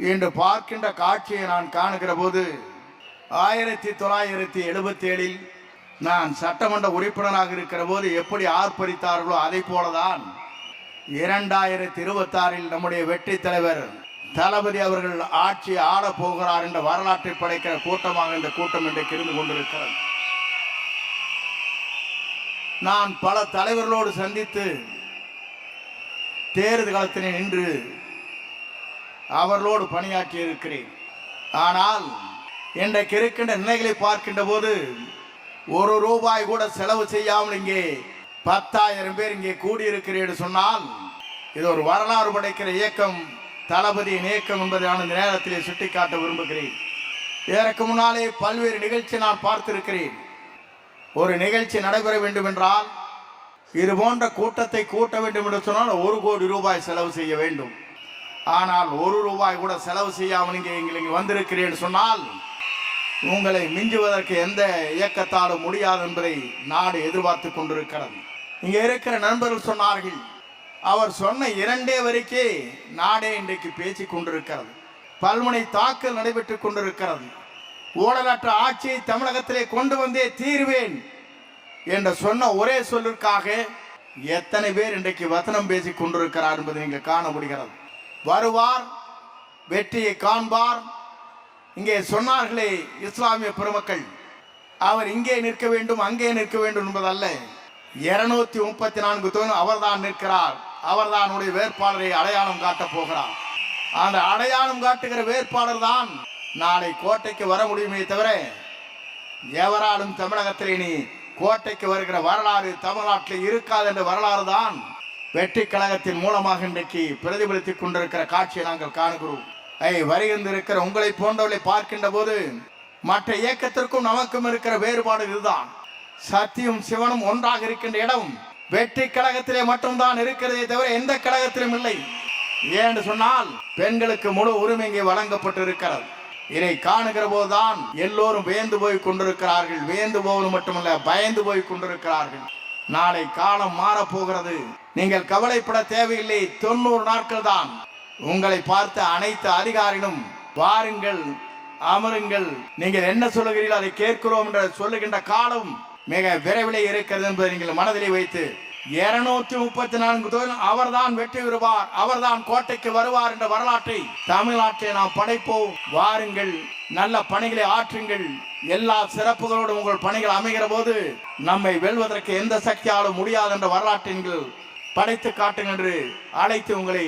இன்று பார்க்கின்ற காட்சியை நான் காணுகிற போது 1977 நான் சட்டமன்ற உறுப்பினராக இருக்கிற போது எப்படி ஆர்ப்பரித்தார்களோ அதை போலதான் 2026 நம்முடைய வெற்றி தலைவர் தளபதி அவர்கள் ஆட்சி ஆளப் போகிறார் என்ற வரலாற்றை படைக்கிற கூட்டமாக இந்த கூட்டம் இன்றைக்கு இருந்து கொண்டிருக்கிறது. நான் பல தலைவர்களோடு சந்தித்து தேர்தல் களத்திலே நின்று அவர்களோடு பணியாற்றி இருக்கிறேன். ஆனால் இன்றைக்கு இருக்கின்ற நிலைகளை பார்க்கின்ற போது ₹1 கூட செலவு செய்யாமல் இங்கே 10,000 பேர் இங்கே கூடியிருக்கிறேன் சொன்னால் இது ஒரு வரலாறு படைக்கிற இயக்கம், தளபதியின் இயக்கம் என்பதை நான் இந்த நேரத்திலே சுட்டிக்காட்ட விரும்புகிறேன். இதற்கு முன்னாலே பல்வேறு நிகழ்ச்சி நான் பார்த்திருக்கிறேன். ஒரு நிகழ்ச்சி நடைபெற வேண்டும் என்றால் இது போன்ற கூட்டத்தை கூட்ட வேண்டும் என்று சொன்னால் ₹1 கோடி செலவு செய்ய வேண்டும். ஆனால் ₹1 கூட செலவு செய்யாமல் இங்கே வந்திருக்கிறேன் சொன்னால் உங்களை மிஞ்சுவதற்கு எந்த இயக்கத்தாலும் முடியாது என்பதை நாடு எதிர்பார்த்து கொண்டிருக்கிறது. இங்கே இருக்கிற நண்பர்கள் சொன்னார்கள், அவர் சொன்ன 2 வரிக்கே நாடே இன்றைக்கு பேசிக் கொண்டிருக்கிறது. பல்முனை தாக்கல் நடைபெற்றுக் கொண்டிருக்கிறது. ஊழலற்ற ஆட்சியை தமிழகத்திலே கொண்டு வந்தே தீர்வேன் என்று சொன்ன ஒரே சொல்லிற்காக எத்தனை பேர் இன்றைக்கு வசனம் பேசிக் கொண்டிருக்கிறார் என்பதை நீங்கள் காண முடிகிறது. வருவார், வெற்றியை காண்பார். இங்கே சொன்னார்களே இஸ்லாமிய பெருமக்கள், அவர் இங்கே நிற்க வேண்டும் அங்கே நிற்க வேண்டும் என்பதல்ல. 234 தொகுதி அவர்தான் நிற்கிறார். அவர்தான் உடைய வேட்பாளரை அடையாளம் காட்டப் போகிறார். அந்த அடையாளம் காட்டுகிற வேட்பாளர் தான் நாளை கோட்டைக்கு வர முடியுமே தவிர எவராலும் தமிழகத்தில் இனி கோட்டைக்கு வருகிற வரலாறு தமிழ்நாட்டில் இருக்காது என்ற வரலாறு தான் வெற்றி கழகத்தின் மூலமாக இன்றைக்கு பிரதிபலித்துக் கொண்டிருக்கிற காட்சியை நாங்கள் காணுகிறோம். வருகின்ற உங்களை போன்றவர்களை பார்க்கின்ற போது மற்ற இயக்கத்திற்கும் நமக்கும் இருக்கிற வேறுபாடு இதுதான். சத்தியும் சிவனும் ஒன்றாக இருக்கின்ற இடம் வெற்றி கழகத்திலே மட்டும்தான் இருக்கிறதே தவிர எந்த கழகத்திலும் இல்லை. ஏன்னு சொன்னால் பெண்களுக்கு முழு உரிமை இங்கே வழங்கப்பட்டிருக்கிறது. இதை காணுகிற போதுதான் எல்லோரும் வியந்து போய் கொண்டிருக்கிறார்கள். வியந்து போவது மட்டுமல்ல, பயந்து போய் கொண்டிருக்கிறார்கள். நாளை காலம் மாறப்போகிறது. நீங்கள் கவலைப்பட தேவையில்லை. 90 நாட்கள் தான். உங்களை பார்த்த அனைத்து அதிகாரிகளும் வாருங்கள், அமருங்கள், நீங்கள் என்ன சொல்லுகிறீர்கள் அதை கேட்கிறோம் என்று சொல்லுகின்ற காலம் மிக விரைவிலே இருக்கிறது என்பதை நீங்கள் மனதிலே வைத்து 234 தொகுதி அவர்தான் வெற்றி பெறுவார், அவர்தான் கோட்டைக்கு வருவார் என்ற வரலாற்றை தமிழ்நாட்டை நாம் படைப்போம். வாருங்கள், நல்ல பணிகளை ஆற்றுங்கள். எல்லா சிறப்புகளோடும் உங்கள் பணிகள் அமைகிற போது நம்மை வெல்வதற்கு எந்த சக்தியாலும் முடியாது என்ற வரலாற்றை நீங்கள் படைத்து காட்டுங்கள் என்று அழைத்து உங்களை